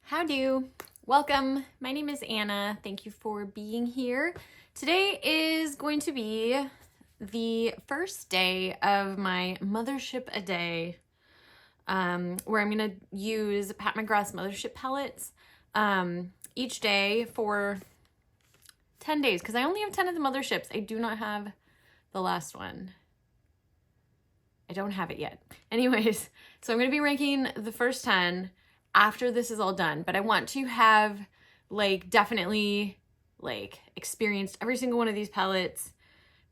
Howdo, welcome. My name is Anna. Thank you for being here. Today is going to be the first day of my Mothership a day, where I'm going to use Pat McGrath's Mothership palettes each day for 10 days because I only have 10 of the Motherships. I do not have the last one. I don't have it yet. Anyways, so I'm going to be ranking the first 10 after this is all done, but I want to have definitely experienced every single one of these palettes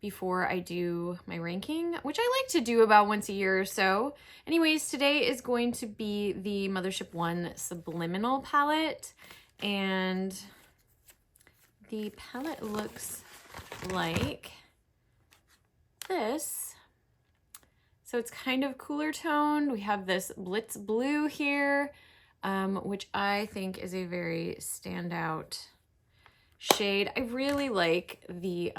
before I do my ranking, which I like to do about once a year or so. Anyways, today is going to be the Mothership I Subliminal palette, and the palette looks like this. So it's kind of cooler toned. We have this Blitz Blue here, which I think is a very standout shade. I really like the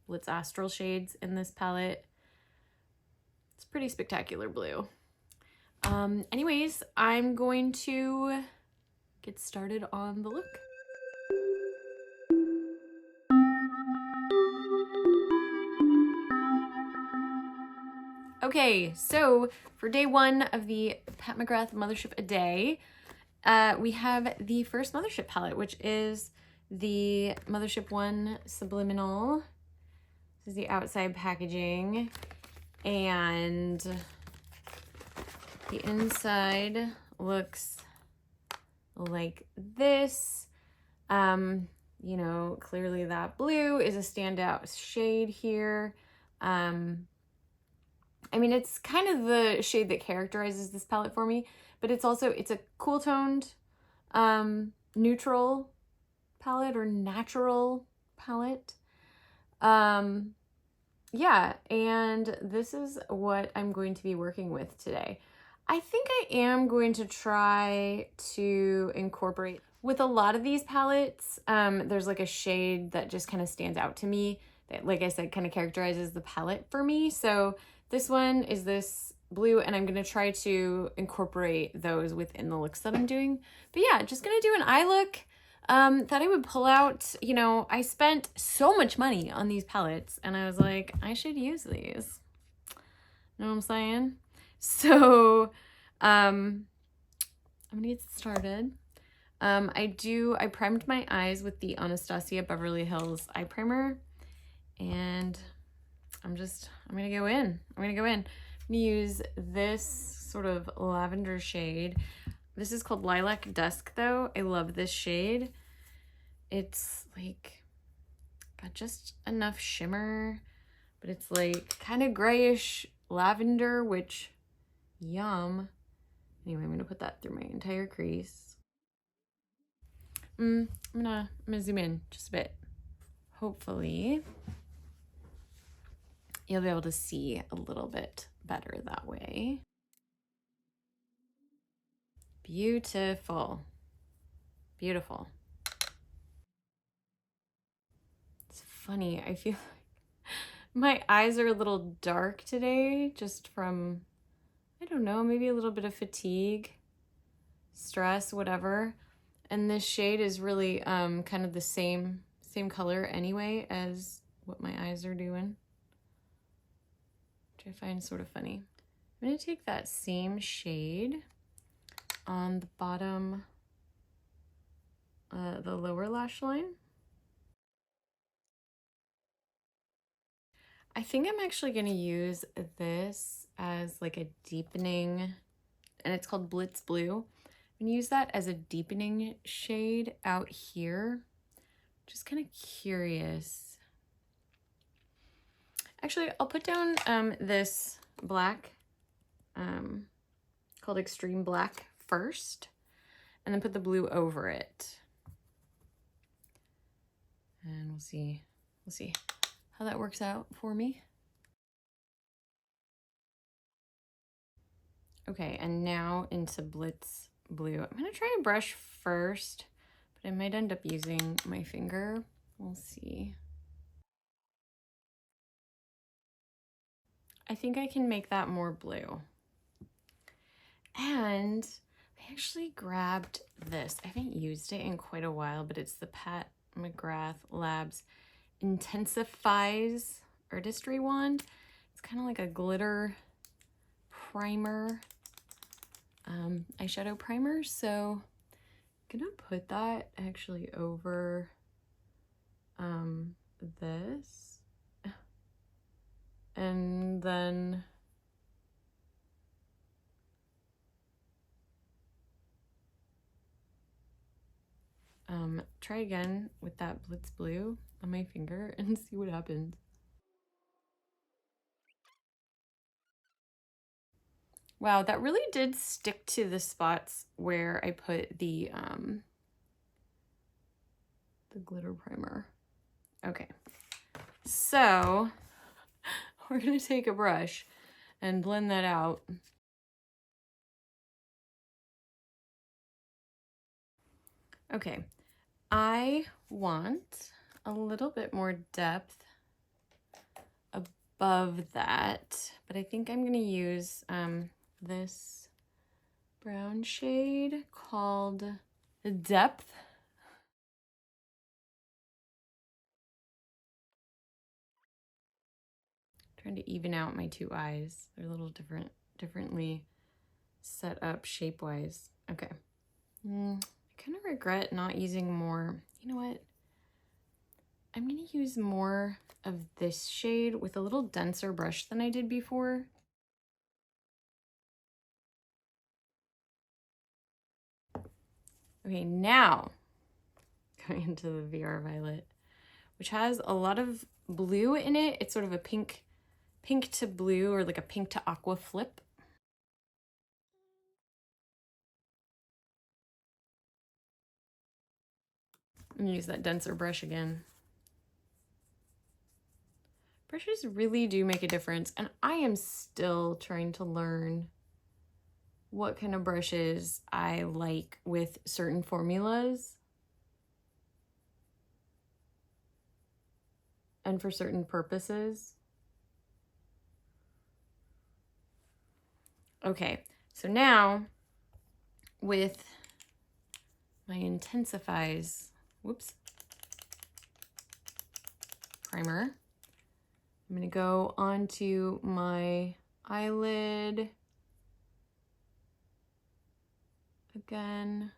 Blitz Astral shades in this palette. It's pretty spectacular blue. Anyways, I'm going to get started on the look. Okay, so for day one of the Pat McGrath Mothership a day, we have the first Mothership palette, which is the Mothership I Subliminal. This is the outside packaging, and the inside looks like this. You know, clearly that blue is a standout shade here. I mean, it's kind of the shade that characterizes this palette for me, but it's a cool toned, neutral palette or natural palette. Yeah, and this is what I'm going to be working with today. I think I am going to try to incorporate, with a lot of these palettes, there's like a shade that just kind of stands out to me that, like I said, kind of characterizes the palette for me. So this one is this blue, and I'm going to try to incorporate those within the looks that I'm doing. But yeah, just going to do an eye look. Thought I would pull out, you know, I spent so much money on these palettes, and I was like, I should use these. Know what I'm saying? So, I'm going to get started. I primed my eyes with the Anastasia Beverly Hills eye primer, and I'm gonna go in. I'm gonna use this sort of lavender shade. This is called Lilac Dusk though. I love this shade. It's like got just enough shimmer, but it's like kind of grayish lavender, which yum. Anyway, I'm gonna put that through my entire crease. I'm gonna zoom in just a bit. Hopefully you'll be able to see a little bit better that way. Beautiful. Beautiful. It's funny, I feel like my eyes are a little dark today, just from, I don't know, maybe a little bit of fatigue, stress, whatever. And this shade is really kind of the same color anyway as what my eyes are doing, which I find sort of funny. I'm going to take that same shade on the bottom, the lower lash line. I think I'm actually going to use this as like a deepening, and it's called Blitz Blue. I'm going to use that as a deepening shade out here. Just kind of curious. Actually, I'll put down this black called Xtreme Black first, and then put the blue over it. And we'll see how that works out for me. Okay, and now into Blitz Blue. I'm gonna try a brush first, but I might end up using my finger. We'll see. I think I can make that more blue. And I I actually grabbed this. I haven't used it in quite a while, but it's the Pat McGrath Labs Intensifies Artistry Wand. It's kind of like a glitter primer, eyeshadow primer. So I'm gonna put that actually over this, and then try again with that Blitz Blue on my finger and see what happens. Wow, that really did stick to the spots where I put the glitter primer. Okay, so we're gonna take a brush and blend that out. Okay, I want a little bit more depth above that, but I think I'm gonna use this brown shade called Depth. Trying to even out my two eyes. They're a little differently set up shape-wise. Okay. I kind of regret not using more. You know what? I'm gonna use more of this shade with a little denser brush than I did before. Okay, now going into the VR Violet, which has a lot of blue in it. It's sort of a pink to blue, or like a pink to aqua flip. And use that denser brush again. Brushes really do make a difference, and I am still trying to learn what kind of brushes I like with certain formulas and for certain purposes. Okay, so now with my Intensifies, primer, I'm gonna go onto my eyelid again.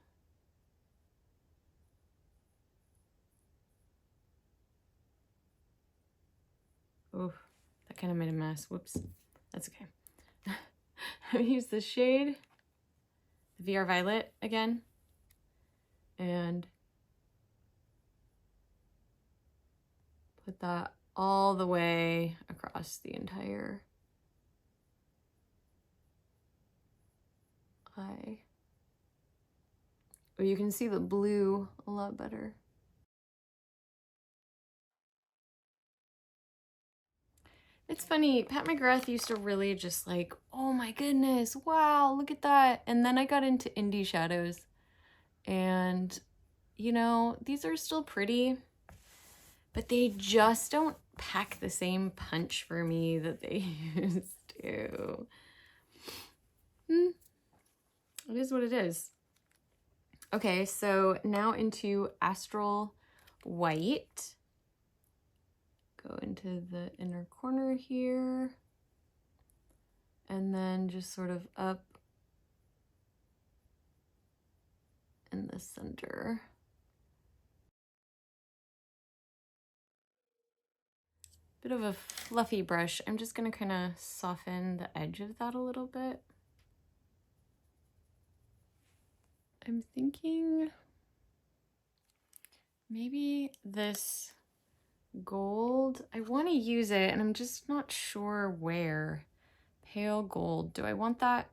Oof, that kind of made a mess. Whoops, that's okay. I use the shade, the VR Violet again, and put that all the way across the entire eye. Oh, you can see the blue a lot better. It's funny, Pat McGrath used to really just like, oh my goodness, wow, look at that. And then I got into indie shadows, and you know, these are still pretty, but they just don't pack the same punch for me that they used to. It is what it is. Okay, so now into Astral White. Go into the inner corner here, and then just sort of up in the center. Bit of a fluffy brush. I'm just gonna kind of soften the edge of that a little bit. I'm thinking maybe this gold, I want to use it and I'm just not sure where. Pale gold, do I want that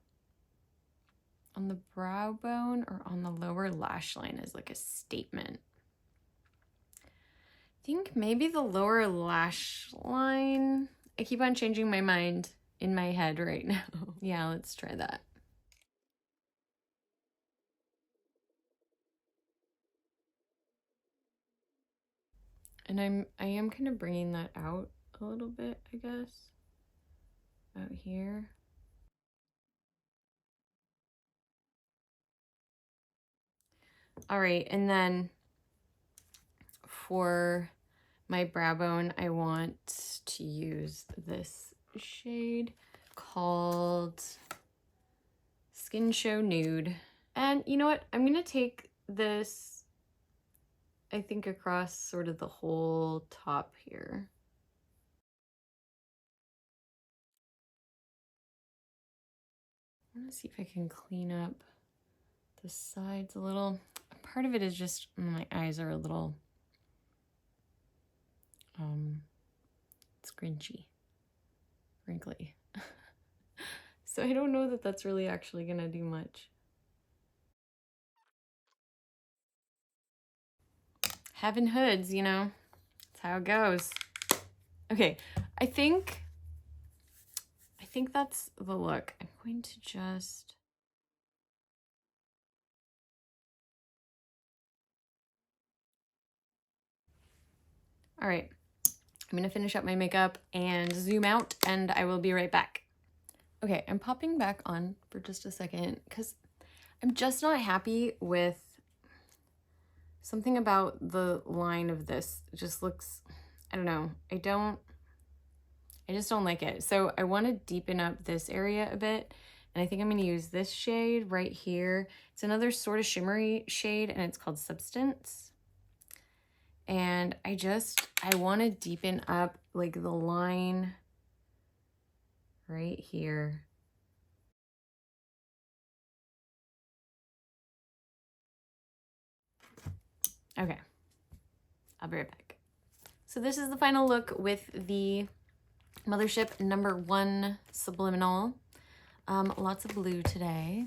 on the brow bone or on the lower lash line as like a statement? I think maybe the lower lash line. I keep on changing my mind in my head right now. Yeah, let's try that. And I am kind of bringing that out a little bit, I guess, out here. All right, and then for my brow bone, I want to use this shade called Skin Show Nude. And you know what? I'm gonna take this, I think, across sort of the whole top here. I'm gonna see if I can clean up the sides a little. Part of it is just my eyes are a little scrunchy, wrinkly. So I don't know that that's really actually gonna do much. Having hoods, you know, that's how it goes. Okay, I think that's the look. I'm going to just... All right, I'm gonna finish up my makeup and zoom out, and I will be right back. Okay, I'm popping back on for just a second because I'm just not happy with something about the line of this. It just looks, I don't know, I just don't like it. So I want to deepen up this area a bit, and I think I'm going to use this shade right here. It's another sort of shimmery shade, and it's called Substance. And I want to deepen up like the line right here. Okay, I'll be right back. So this is the final look with the Mothership #1 Subliminal. Lots of blue today.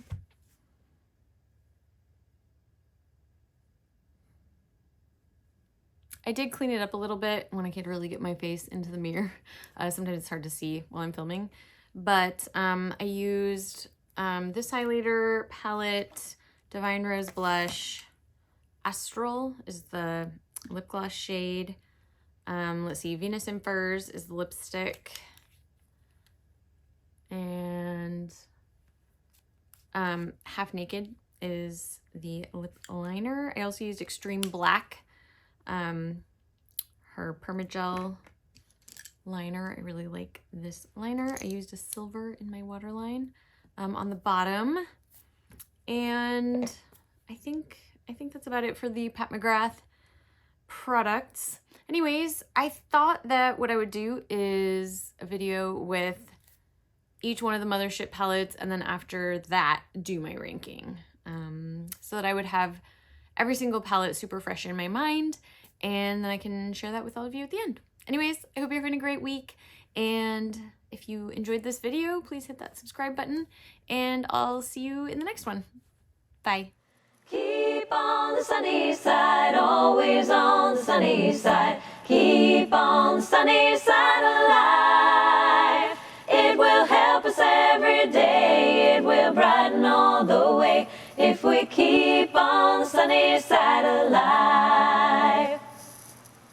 I did clean it up a little bit when I could really get my face into the mirror. Sometimes it's hard to see while I'm filming. But I used this highlighter palette, Divine Rose Blush. Astral is the lip gloss shade. Let's see, Venus in Furs is the lipstick. And Half Naked is the lip liner. I also used Extreme Black, her PermaGel liner. I really like this liner. I used a silver in my waterline on the bottom. And I think that's about it for the Pat McGrath products. Anyways, I thought that what I would do is a video with each one of the Mothership palettes, and then after that, do my ranking. So that I would have every single palette super fresh in my mind, and then I can share that with all of you at the end. Anyways, I hope you're having a great week, and if you enjoyed this video, please hit that subscribe button, and I'll see you in the next one. Bye. Keep on the sunny side, always on the sunny side. Keep on the sunny side alive. It will help us every day. It will brighten all the way if we keep on the sunny side alive.